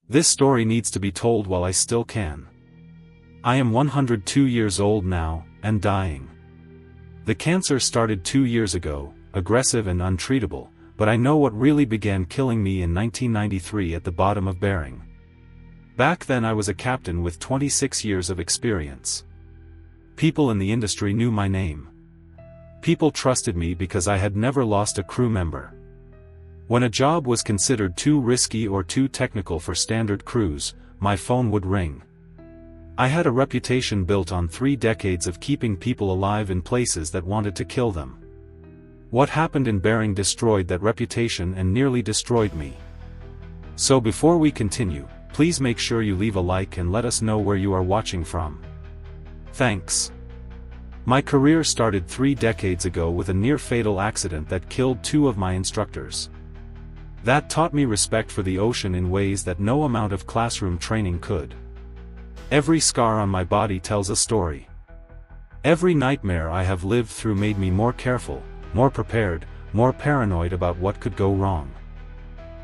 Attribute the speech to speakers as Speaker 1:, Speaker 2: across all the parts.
Speaker 1: This story needs to be told while I still can. I am 102 years old now, and dying. The cancer started 2 years ago, aggressive and untreatable, but I know what really began killing me in 1993 at the bottom of Bering. Back then I was a captain with 26 years of experience. People in the industry knew my name. People trusted me because I had never lost a crew member. When a job was considered too risky or too technical for standard crews, my phone would ring. I had a reputation built on 3 decades of keeping people alive in places that wanted to kill them. What happened in Bering destroyed that reputation and nearly destroyed me. So before we continue, please make sure you leave a like and let us know where you are watching from. Thanks. My career started 3 decades ago with a near-fatal accident that killed 2 of my instructors. That taught me respect for the ocean in ways that no amount of classroom training could. Every scar on my body tells a story. Every nightmare I have lived through made me more careful, more prepared, more paranoid about what could go wrong.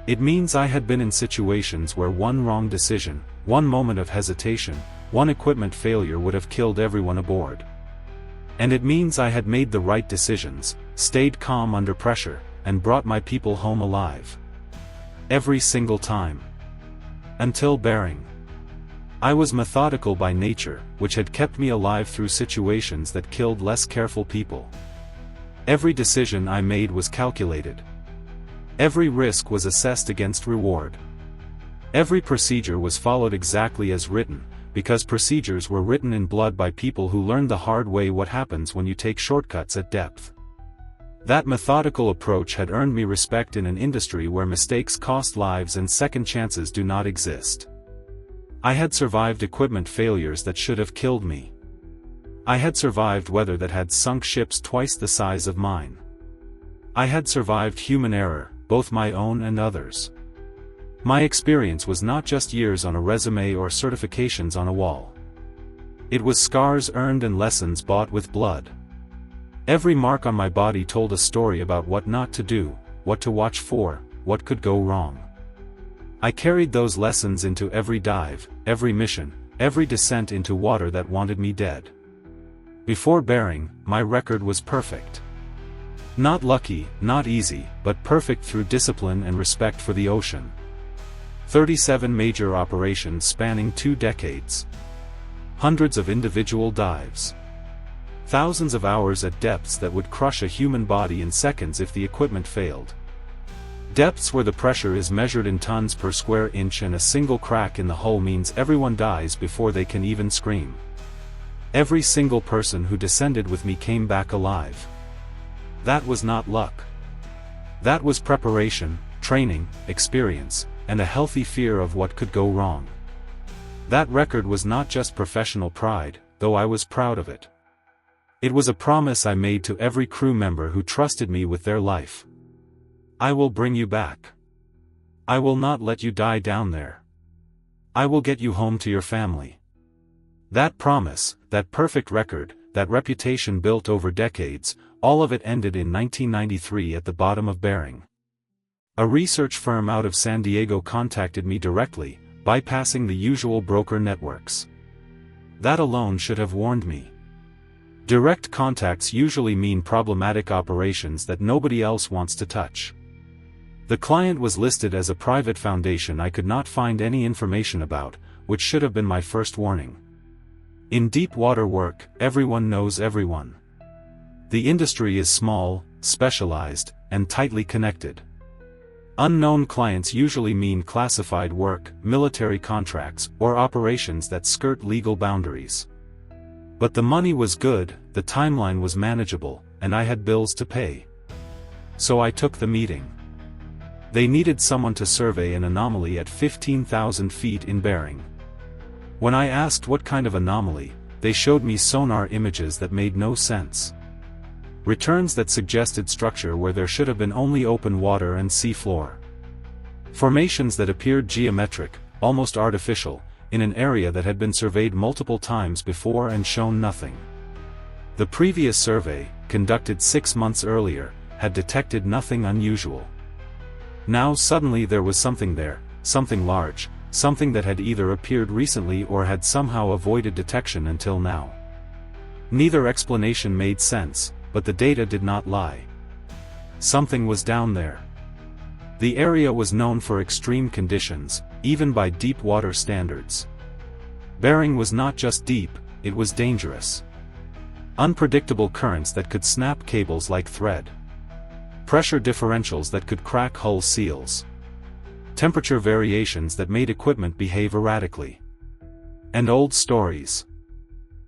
Speaker 1: It means I had been in situations where one wrong decision, one moment of hesitation, one equipment failure would have killed everyone aboard. And it means I had made the right decisions, stayed calm under pressure, and brought my people home alive. Every single time. Until Bering. I was methodical by nature, which had kept me alive through situations that killed less careful people. Every decision I made was calculated. Every risk was assessed against reward. Every procedure was followed exactly as written, because procedures were written in blood by people who learned the hard way what happens when you take shortcuts at depth. That methodical approach had earned me respect in an industry where mistakes cost lives and second chances do not exist. I had survived equipment failures that should have killed me. I had survived weather that had sunk ships twice the size of mine. I had survived human error, both my own and others. My experience was not just years on a resume or certifications on a wall. It was scars earned and lessons bought with blood. Every mark on my body told a story about what not to do, what to watch for, what could go wrong. I carried those lessons into every dive, every mission, every descent into water that wanted me dead. Before Bering, my record was perfect. Not lucky, not easy, but perfect through discipline and respect for the ocean. 37 major operations spanning 2 decades. Hundreds of individual dives. Thousands of hours at depths that would crush a human body in seconds if the equipment failed. Depths where the pressure is measured in tons per square inch and a single crack in the hull means everyone dies before they can even scream. Every single person who descended with me came back alive. That was not luck. That was preparation, training, experience, and a healthy fear of what could go wrong. That record was not just professional pride, though I was proud of it. It was a promise I made to every crew member who trusted me with their life. I will bring you back. I will not let you die down there. I will get you home to your family. That promise, that perfect record, that reputation built over decades, all of it ended in 1993 at the bottom of Bering. A research firm out of San Diego contacted me directly, bypassing the usual broker networks. That alone should have warned me. Direct contacts usually mean problematic operations that nobody else wants to touch. The client was listed as a private foundation I could not find any information about, which should have been my first warning. In deep water work, everyone knows everyone. The industry is small, specialized, and tightly connected. Unknown clients usually mean classified work, military contracts, or operations that skirt legal boundaries. But the money was good, the timeline was manageable, and I had bills to pay. So I took the meeting. They needed someone to survey an anomaly at 15,000 feet in Bering. When I asked what kind of anomaly, they showed me sonar images that made no sense. Returns that suggested structure where there should have been only open water and sea floor. Formations that appeared geometric, almost artificial, in an area that had been surveyed multiple times before and shown nothing. The previous survey, conducted 6 months earlier, had detected nothing unusual. Now suddenly there was something there, something large, something that had either appeared recently or had somehow avoided detection until now. Neither explanation made sense, but the data did not lie. Something was down there. The area was known for extreme conditions, even by deep water standards. Bering was not just deep, it was dangerous. Unpredictable currents that could snap cables like thread. Pressure differentials that could crack hull seals. Temperature variations that made equipment behave erratically. And old stories.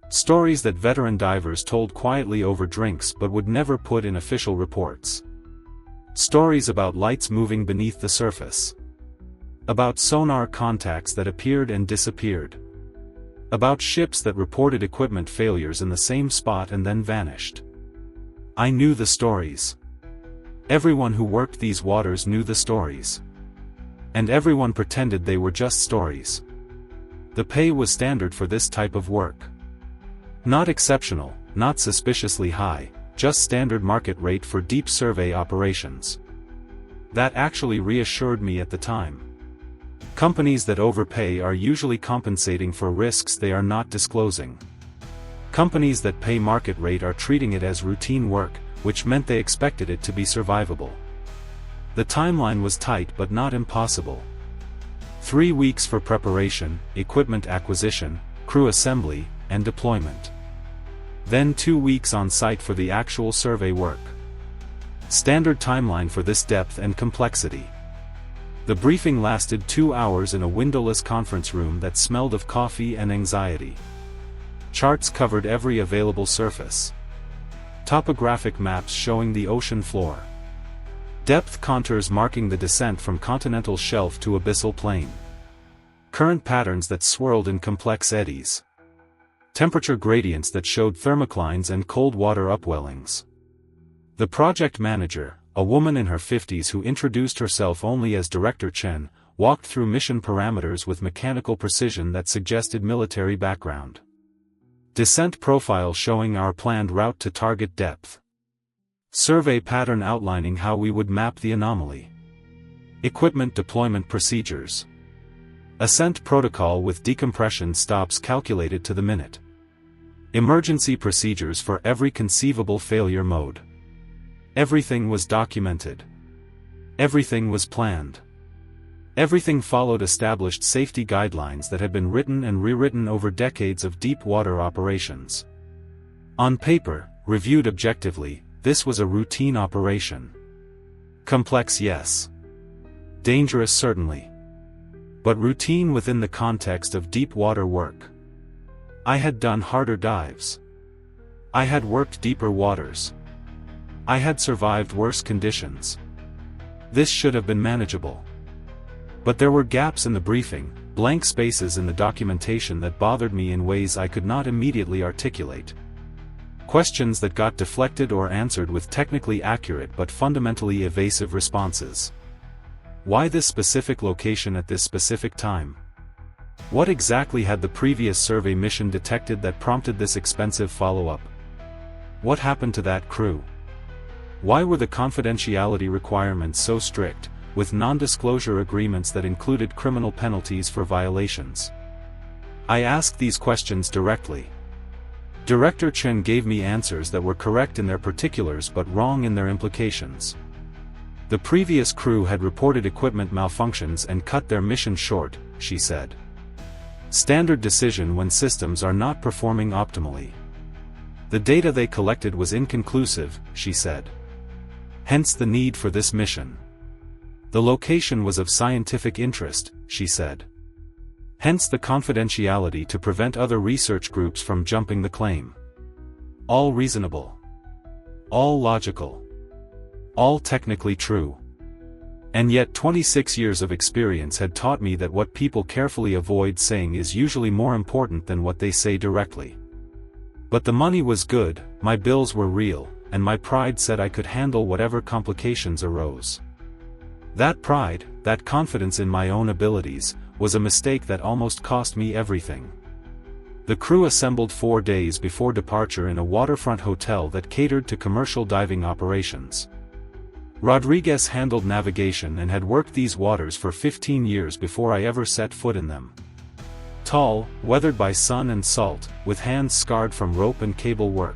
Speaker 1: Stories that veteran divers told quietly over drinks but would never put in official reports. Stories about lights moving beneath the surface. About sonar contacts that appeared and disappeared. About ships that reported equipment failures in the same spot and then vanished. I knew the stories. Everyone who worked these waters knew the stories. And everyone pretended they were just stories. The pay was standard for this type of work. Not exceptional, not suspiciously high, just standard market rate for deep survey operations. That actually reassured me at the time. Companies that overpay are usually compensating for risks they are not disclosing. Companies that pay market rate are treating it as routine work, which meant they expected it to be survivable. The timeline was tight but not impossible. 3 weeks for preparation, equipment acquisition, crew assembly, and deployment. Then 2 weeks on site for the actual survey work. Standard timeline for this depth and complexity. The briefing lasted 2 hours in a windowless conference room that smelled of coffee and anxiety. Charts covered every available surface. Topographic maps showing the ocean floor. Depth contours marking the descent from continental shelf to abyssal plain. Current patterns that swirled in complex eddies. Temperature gradients that showed thermoclines and cold water upwellings. The project manager, a woman in her 50s who introduced herself only as Director Chen, walked through mission parameters with mechanical precision that suggested military background. Descent profile showing our planned route to target depth. Survey pattern outlining how we would map the anomaly. Equipment deployment procedures. Ascent protocol with decompression stops calculated to the minute. Emergency procedures for every conceivable failure mode. Everything was documented. Everything was planned. Everything followed established safety guidelines that had been written and rewritten over decades of deep water operations. On paper, reviewed objectively, this was a routine operation. Complex, yes. Dangerous, certainly. But routine within the context of deep water work. I had done harder dives. I had worked deeper waters. I had survived worse conditions. This should have been manageable. But there were gaps in the briefing, blank spaces in the documentation that bothered me in ways I could not immediately articulate. Questions that got deflected or answered with technically accurate but fundamentally evasive responses. Why this specific location at this specific time? What exactly had the previous survey mission detected that prompted this expensive follow-up? What happened to that crew? Why were the confidentiality requirements so strict, with non-disclosure agreements that included criminal penalties for violations? I asked these questions directly. Director Chen gave me answers that were correct in their particulars but wrong in their implications. The previous crew had reported equipment malfunctions and cut their mission short, she said. Standard decision when systems are not performing optimally. The data they collected was inconclusive, she said. Hence the need for this mission. The location was of scientific interest, she said. Hence the confidentiality to prevent other research groups from jumping the claim. All reasonable. All logical. All technically true. And yet 26 years of experience had taught me that what people carefully avoid saying is usually more important than what they say directly. But the money was good, my bills were real, and my pride said I could handle whatever complications arose. That pride, that confidence in my own abilities, was a mistake that almost cost me everything. The crew assembled 4 days before departure in a waterfront hotel that catered to commercial diving operations. Rodriguez handled navigation and had worked these waters for 15 years before I ever set foot in them. Tall, weathered by sun and salt, with hands scarred from rope and cable work.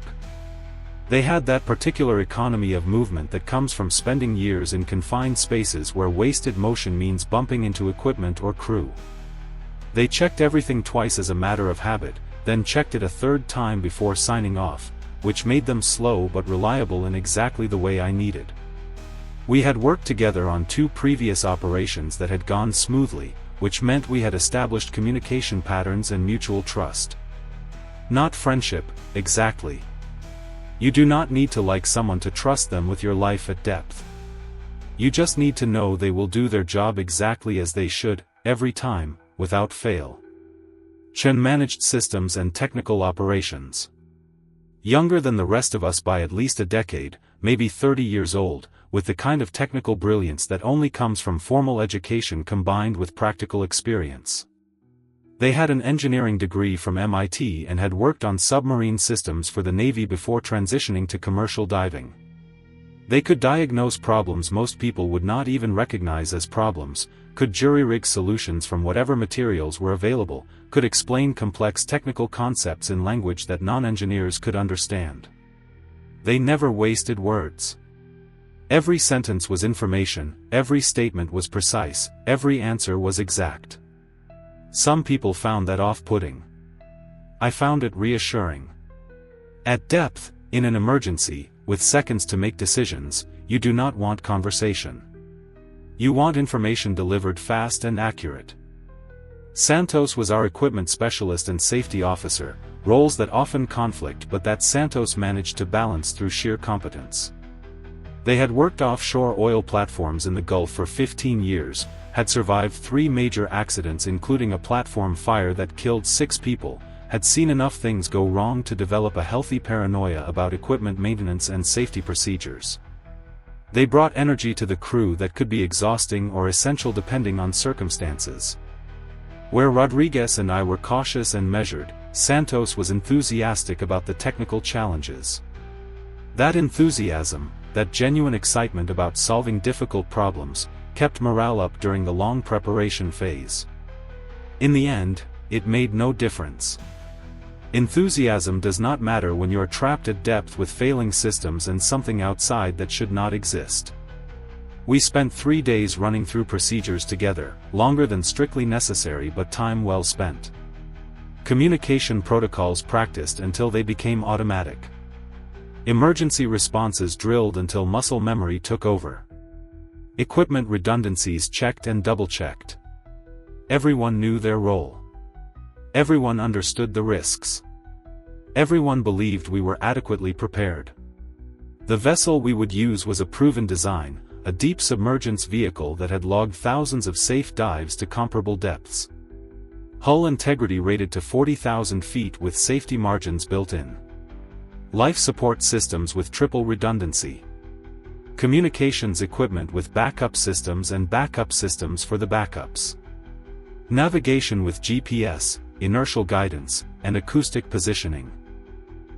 Speaker 1: They had that particular economy of movement that comes from spending years in confined spaces where wasted motion means bumping into equipment or crew. They checked everything twice as a matter of habit, then checked it a third time before signing off, which made them slow but reliable in exactly the way I needed. We had worked together on 2 previous operations that had gone smoothly, which meant we had established communication patterns and mutual trust. Not friendship, exactly. You do not need to like someone to trust them with your life at depth. You just need to know they will do their job exactly as they should, every time, without fail. Chen managed systems and technical operations. Younger than the rest of us by at least a decade, maybe 30 years old, with the kind of technical brilliance that only comes from formal education combined with practical experience. They had an engineering degree from MIT and had worked on submarine systems for the Navy before transitioning to commercial diving. They could diagnose problems most people would not even recognize as problems, could jury-rig solutions from whatever materials were available, could explain complex technical concepts in language that non-engineers could understand. They never wasted words. Every sentence was information, every statement was precise, every answer was exact. Some people found that off-putting. I found it reassuring. At depth, in an emergency, with seconds to make decisions, you do not want conversation. You want information delivered fast and accurate. Santos was our equipment specialist and safety officer, roles that often conflict but that Santos managed to balance through sheer competence. They had worked offshore oil platforms in the Gulf for 15 years, had survived 3 major accidents including a platform fire that killed 6 people, had seen enough things go wrong to develop a healthy paranoia about equipment maintenance and safety procedures. They brought energy to the crew that could be exhausting or essential depending on circumstances. Where Rodriguez and I were cautious and measured, Santos was enthusiastic about the technical challenges. That enthusiasm, that genuine excitement about solving difficult problems, kept morale up during the long preparation phase. In the end, it made no difference. Enthusiasm does not matter when you are trapped at depth with failing systems and something outside that should not exist. We spent 3 days running through procedures together, longer than strictly necessary but time well spent. Communication protocols practiced until they became automatic. Emergency responses drilled until muscle memory took over. Equipment redundancies checked and double-checked. Everyone knew their role. Everyone understood the risks. Everyone believed we were adequately prepared. The vessel we would use was a proven design, a deep submergence vehicle that had logged thousands of safe dives to comparable depths. Hull integrity rated to 40,000 feet with safety margins built in. Life support systems with triple redundancy. Communications equipment with backup systems and backup systems for the backups. Navigation with GPS, inertial guidance, and acoustic positioning.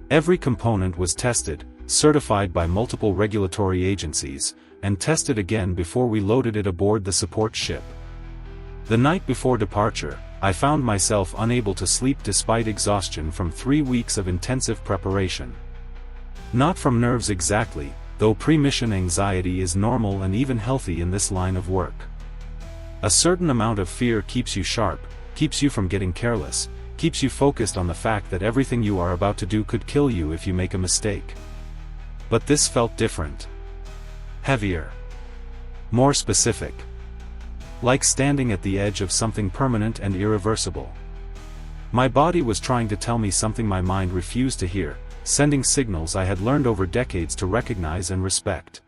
Speaker 1: Every component was tested, certified by multiple regulatory agencies, and tested again before we loaded it aboard the support ship. The night before departure, I found myself unable to sleep despite exhaustion from 3 weeks of intensive preparation. Not from nerves exactly, though pre-mission anxiety is normal and even healthy in this line of work. A certain amount of fear keeps you sharp, keeps you from getting careless, keeps you focused on the fact that everything you are about to do could kill you if you make a mistake. But this felt different. Heavier. More specific. Like standing at the edge of something permanent and irreversible. My body was trying to tell me something my mind refused to hear, sending signals I had learned over decades to recognize and respect.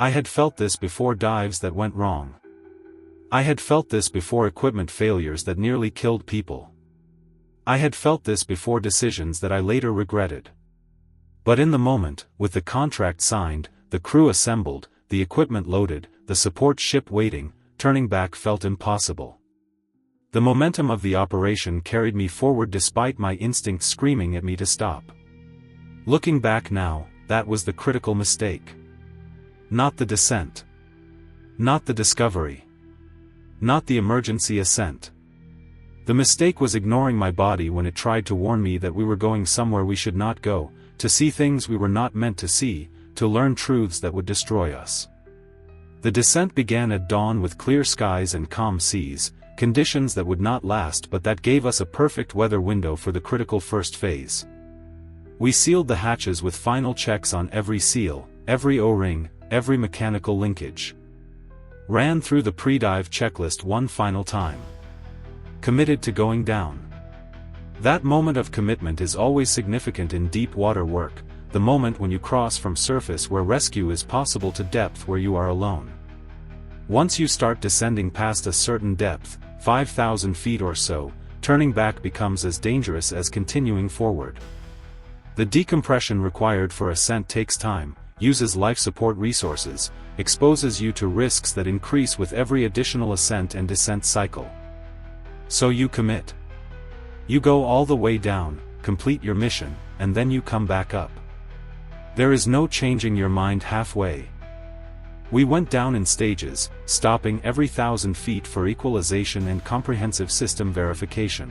Speaker 1: I had felt this before dives that went wrong. I had felt this before equipment failures that nearly killed people. I had felt this before decisions that I later regretted. But in the moment, with the contract signed, the crew assembled, the equipment loaded, the support ship waiting, turning back felt impossible. The momentum of the operation carried me forward despite my instinct screaming at me to stop. Looking back now, that was the critical mistake. Not the descent. Not the discovery. Not the emergency ascent. The mistake was ignoring my body when it tried to warn me that we were going somewhere we should not go, to see things we were not meant to see, to learn truths that would destroy us. The descent began at dawn with clear skies and calm seas, conditions that would not last but that gave us a perfect weather window for the critical first phase. We sealed the hatches with final checks on every seal, every O-ring, every mechanical linkage. Ran through the pre-dive checklist one final time. Committed to going down. That moment of commitment is always significant in deep water work, the moment when you cross from surface where rescue is possible to depth where you are alone. Once you start descending past a certain depth, 5,000 feet or so, turning back becomes as dangerous as continuing forward. The decompression required for ascent takes time, uses life support resources, exposes you to risks that increase with every additional ascent and descent cycle. So you commit. You go all the way down, complete your mission, and then you come back up. There is no changing your mind halfway. We went down in stages, stopping every 1,000 feet for equalization and comprehensive system verification.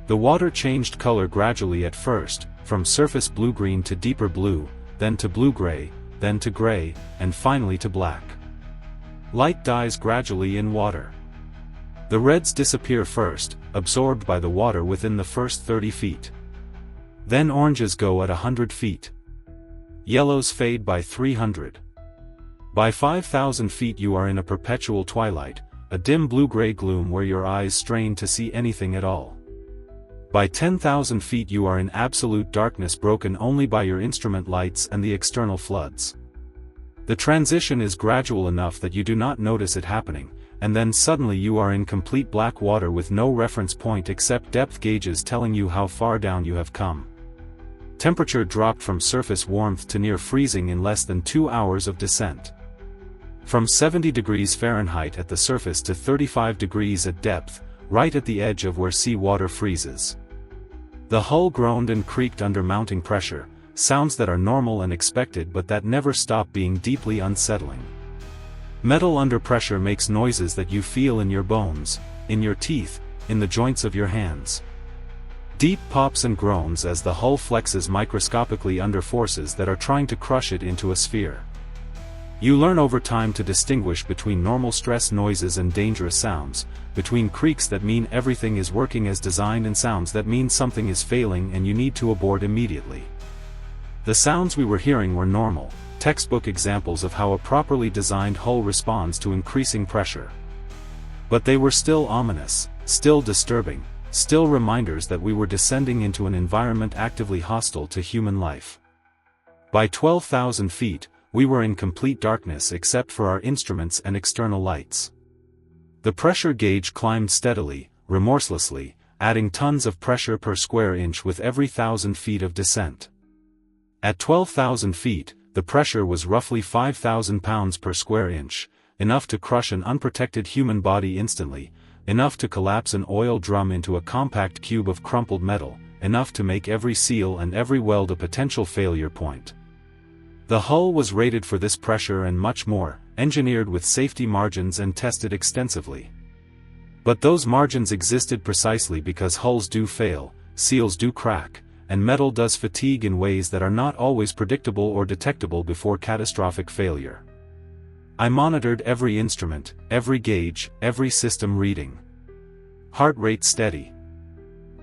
Speaker 1: The water changed color gradually at first, from surface blue-green to deeper blue, then to blue-gray, then to gray, and finally to black. Light dies gradually in water. The reds disappear first, absorbed by the water within the first 30 feet. Then oranges go at 100 feet. Yellows fade by 300. By 5,000 feet you are in a perpetual twilight, a dim blue-gray gloom where your eyes strain to see anything at all. By 10,000 feet you are in absolute darkness broken only by your instrument lights and the external floods. The transition is gradual enough that you do not notice it happening, and then suddenly you are in complete black water with no reference point except depth gauges telling you how far down you have come. Temperature dropped from surface warmth to near freezing in less than 2 hours of descent. From 70 degrees Fahrenheit at the surface to 35 degrees at depth, right at the edge of where sea water freezes. The hull groaned and creaked under mounting pressure, sounds that are normal and expected but that never stop being deeply unsettling. Metal under pressure makes noises that you feel in your bones, in your teeth, in the joints of your hands. Deep pops and groans as the hull flexes microscopically under forces that are trying to crush it into a sphere. You learn over time to distinguish between normal stress noises and dangerous sounds, between creaks that mean everything is working as designed and sounds that mean something is failing and you need to abort immediately. The sounds we were hearing were normal, textbook examples of how a properly designed hull responds to increasing pressure. But they were still ominous, still disturbing, still reminders that we were descending into an environment actively hostile to human life. By 12,000 feet, we were in complete darkness except for our instruments and external lights. The pressure gauge climbed steadily, remorselessly, adding tons of pressure per square inch with every 1,000 feet of descent. At 12,000 feet, the pressure was roughly 5,000 pounds per square inch, enough to crush an unprotected human body instantly, enough to collapse an oil drum into a compact cube of crumpled metal, enough to make every seal and every weld a potential failure point. The hull was rated for this pressure and much more, engineered with safety margins and tested extensively. But those margins existed precisely because hulls do fail, seals do crack, and metal does fatigue in ways that are not always predictable or detectable before catastrophic failure. I monitored every instrument, every gauge, every system reading. Heart rate steady.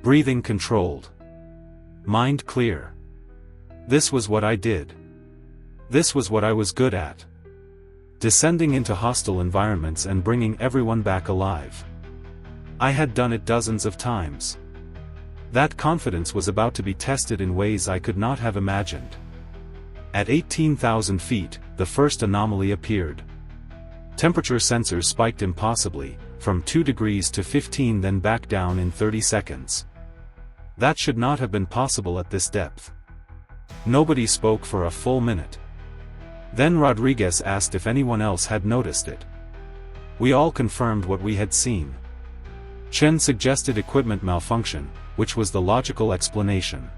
Speaker 1: Breathing controlled. Mind clear. This was what I did. This was what I was good at. Descending into hostile environments and bringing everyone back alive. I had done it dozens of times. That confidence was about to be tested in ways I could not have imagined. At 18,000 feet, the first anomaly appeared. Temperature sensors spiked impossibly, from 2 degrees to 15 then back down in 30 seconds. That should not have been possible at this depth. Nobody spoke for a full minute. Then Rodriguez asked if anyone else had noticed it. We all confirmed what we had seen. Chen suggested equipment malfunction, which was the logical explanation.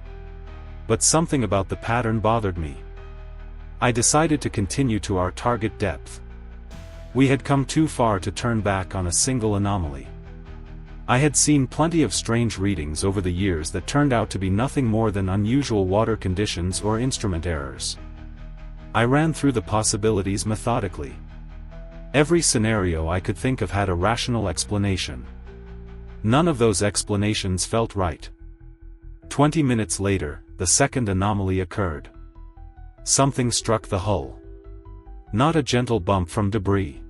Speaker 1: But something about the pattern bothered me. I decided to continue to our target depth. We had come too far to turn back on a single anomaly. I had seen plenty of strange readings over the years that turned out to be nothing more than unusual water conditions or instrument errors. I ran through the possibilities methodically. Every scenario I could think of had a rational explanation. None of those explanations felt right. 20 minutes later, the second anomaly occurred. Something struck the hull. Not a gentle bump from debris.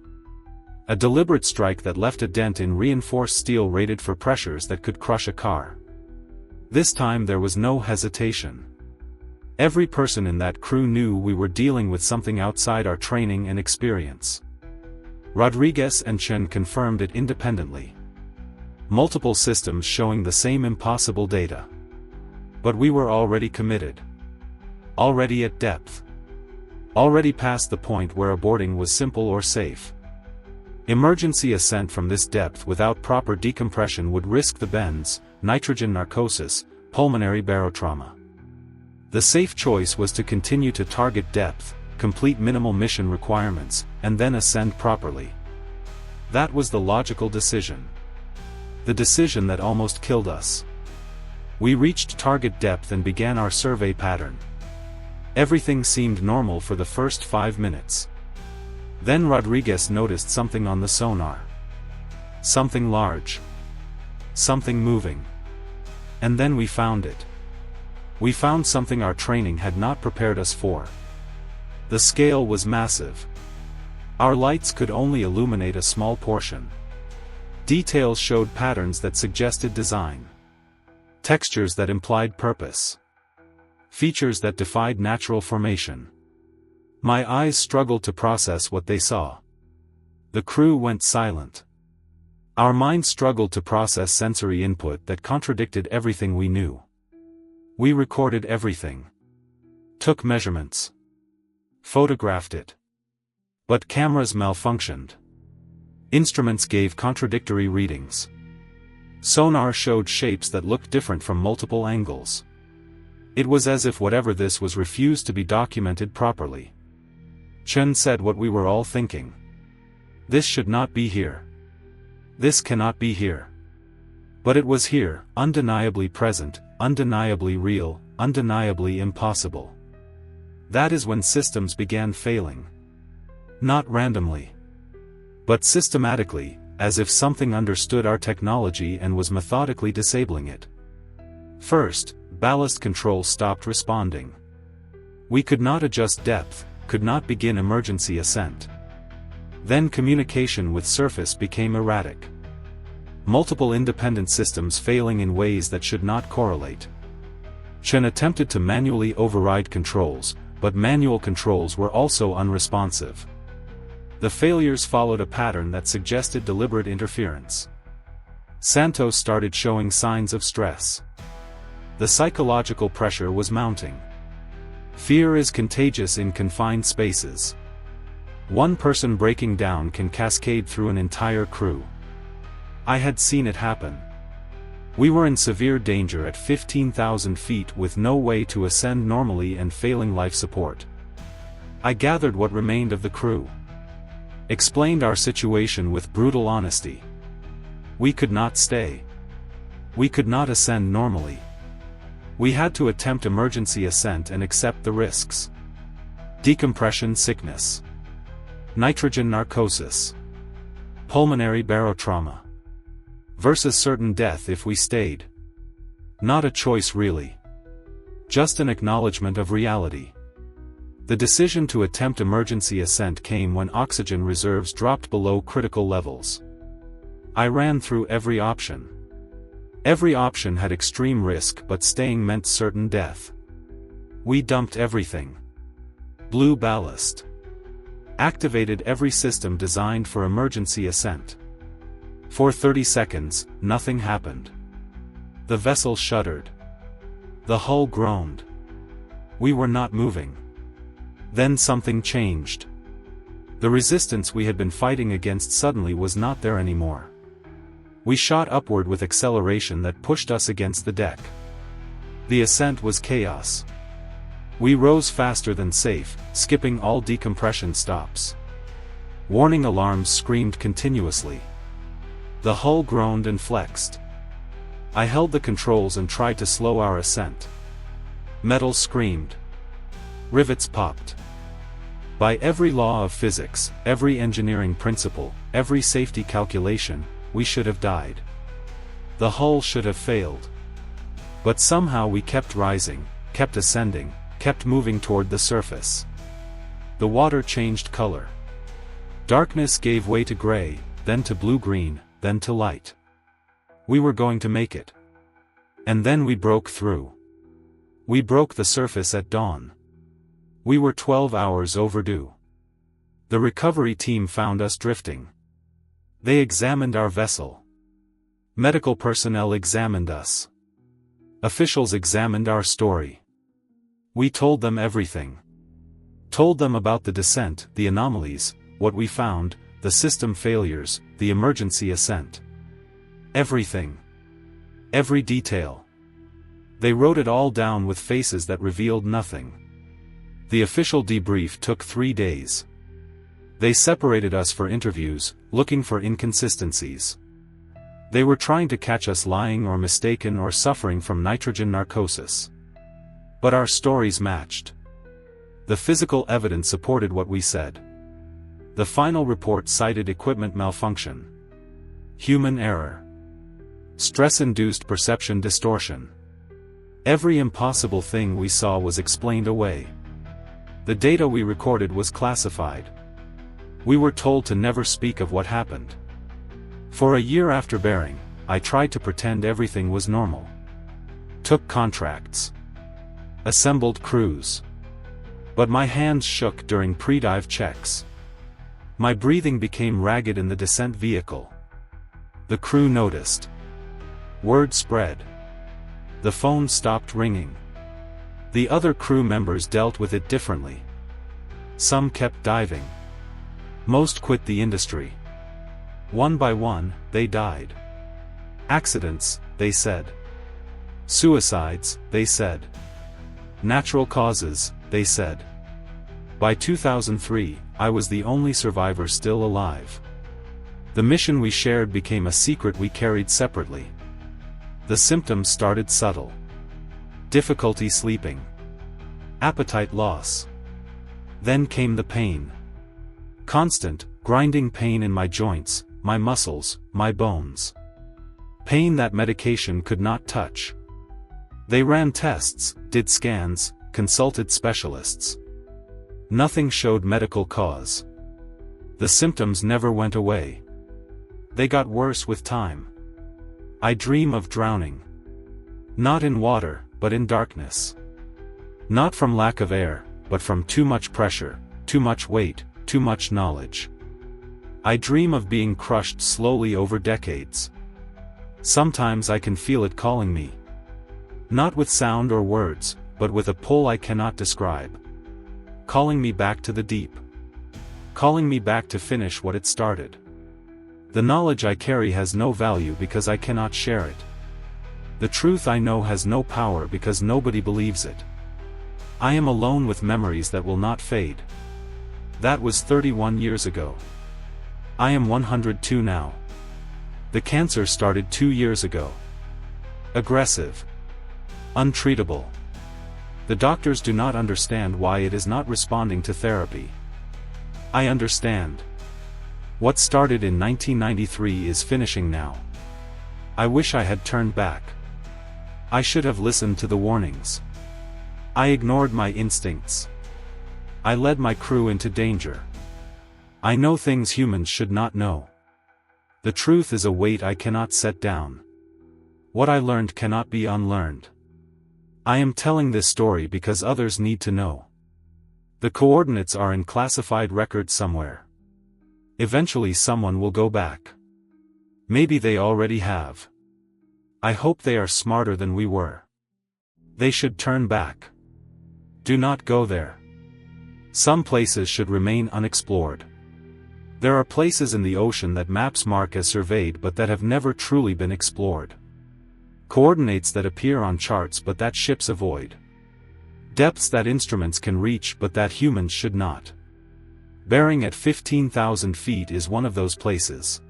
Speaker 1: A deliberate strike that left a dent in reinforced steel rated for pressures that could crush a car. This time there was no hesitation. Every person in that crew knew we were dealing with something outside our training and experience. Rodriguez and Chen confirmed it independently. Multiple systems showing the same impossible data. But we were already committed. Already at depth. Already past the point where aborting was simple or safe. Emergency ascent from this depth without proper decompression would risk the bends, nitrogen narcosis, pulmonary barotrauma. The safe choice was to continue to target depth, complete minimal mission requirements, and then ascend properly. That was the logical decision. The decision that almost killed us. We reached target depth and began our survey pattern. Everything seemed normal for the first 5 minutes. Then Rodriguez noticed something on the sonar. Something large. Something moving. And then we found it. We found something our training had not prepared us for. The scale was massive. Our lights could only illuminate a small portion. Details showed patterns that suggested design. Textures that implied purpose. Features that defied natural formation. My eyes struggled to process what they saw. The crew went silent. Our minds struggled to process sensory input that contradicted everything we knew. We recorded everything. Took measurements. Photographed it. But cameras malfunctioned. Instruments gave contradictory readings. Sonar showed shapes that looked different from multiple angles. It was as if whatever this was refused to be documented properly. Chen said what we were all thinking. This should not be here. This cannot be here. But it was here, undeniably present, undeniably real, undeniably impossible. That is when systems began failing. Not randomly. But systematically, as if something understood our technology and was methodically disabling it. First, ballast control stopped responding. We could not adjust depth, could not begin emergency ascent. Then communication with surface became erratic. Multiple independent systems failing in ways that should not correlate. Chen attempted to manually override controls, but manual controls were also unresponsive. The failures followed a pattern that suggested deliberate interference. Santos started showing signs of stress. The psychological pressure was mounting. Fear is contagious in confined spaces. One person breaking down can cascade through an entire crew. I had seen it happen. We were in severe danger at 15,000 feet with no way to ascend normally and failing life support. I gathered what remained of the crew. Explained our situation with brutal honesty. We could not stay. We could not ascend normally. We had to attempt emergency ascent and accept the risks. Decompression sickness. Nitrogen narcosis. Pulmonary barotrauma. Versus certain death if we stayed. Not a choice really. Just an acknowledgement of reality. The decision to attempt emergency ascent came when oxygen reserves dropped below critical levels. I ran through every option. Every option had extreme risk, but staying meant certain death. We dumped everything. Blew ballast. Activated every system designed for emergency ascent. For 30 seconds, nothing happened. The vessel shuddered. The hull groaned. We were not moving. Then something changed. The resistance we had been fighting against suddenly was not there anymore. We shot upward with acceleration that pushed us against the deck. The ascent was chaos. We rose faster than safe, skipping all decompression stops. Warning alarms screamed continuously. The hull groaned and flexed. I held the controls and tried to slow our ascent. Metal screamed. Rivets popped. By every law of physics, every engineering principle, every safety calculation, we should have died. The hull should have failed. But somehow we kept rising, kept ascending, kept moving toward the surface. The water changed color. Darkness gave way to gray, then to blue-green, then to light. We were going to make it. And then we broke through. We broke the surface at dawn. We were 12 hours overdue. The recovery team found us drifting. They examined our vessel. Medical personnel examined us. Officials examined our story. We told them everything. Told them about the descent, the anomalies, what we found, the system failures, the emergency ascent. Everything. Every detail. They wrote it all down with faces that revealed nothing. The official debrief took 3 days. They separated us for interviews, looking for inconsistencies. They were trying to catch us lying or mistaken or suffering from nitrogen narcosis. But our stories matched. The physical evidence supported what we said. The final report cited equipment malfunction. Human error. Stress-induced perception distortion. Every impossible thing we saw was explained away. The data we recorded was classified. We were told to never speak of what happened. For a year after Bering, I tried to pretend everything was normal. Took contracts. Assembled crews. But my hands shook during pre-dive checks. My breathing became ragged in the descent vehicle. The crew noticed. Word spread. The phone stopped ringing. The other crew members dealt with it differently. Some kept diving. Most quit the industry. One by one, they died. Accidents, they said. Suicides, they said. Natural causes, they said. By 2003, I was the only survivor still alive. The mission we shared became a secret we carried separately. The symptoms started subtle. Difficulty sleeping. Appetite loss. Then came the pain. Constant, grinding pain in my joints, my muscles, my bones. Pain that medication could not touch. They ran tests, did scans, consulted specialists. Nothing showed medical cause. The symptoms never went away. They got worse with time. I dream of drowning. Not in water, but in darkness. Not from lack of air, but from too much pressure, too much weight, too much knowledge. I dream of being crushed slowly over decades. Sometimes I can feel it calling me. Not with sound or words, but with a pull I cannot describe. Calling me back to the deep. Calling me back to finish what it started. The knowledge I carry has no value because I cannot share it. The truth I know has no power because nobody believes it. I am alone with memories that will not fade. That was 31 years ago. I am 102 now. The cancer started 2 years ago. Aggressive. Untreatable. The doctors do not understand why it is not responding to therapy. I understand. What started in 1993 is finishing now. I wish I had turned back. I should have listened to the warnings. I ignored my instincts. I led my crew into danger. I know things humans should not know. The truth is a weight I cannot set down. What I learned cannot be unlearned. I am telling this story because others need to know. The coordinates are in classified records somewhere. Eventually someone will go back. Maybe they already have. I hope they are smarter than we were. They should turn back. Do not go there. Some places should remain unexplored. There are places in the ocean that maps mark as surveyed but that have never truly been explored. Coordinates that appear on charts but that ships avoid. Depths that instruments can reach but that humans should not. Bering at 15,000 feet is one of those places.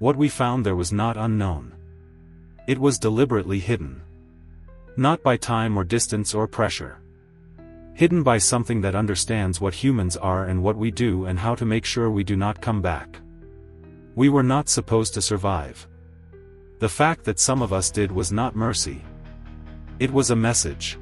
Speaker 1: What we found there was not unknown. It was deliberately hidden. Not by time or distance or pressure. Hidden by something that understands what humans are and what we do and how to make sure we do not come back. We were not supposed to survive. The fact that some of us did was not mercy. It was a message.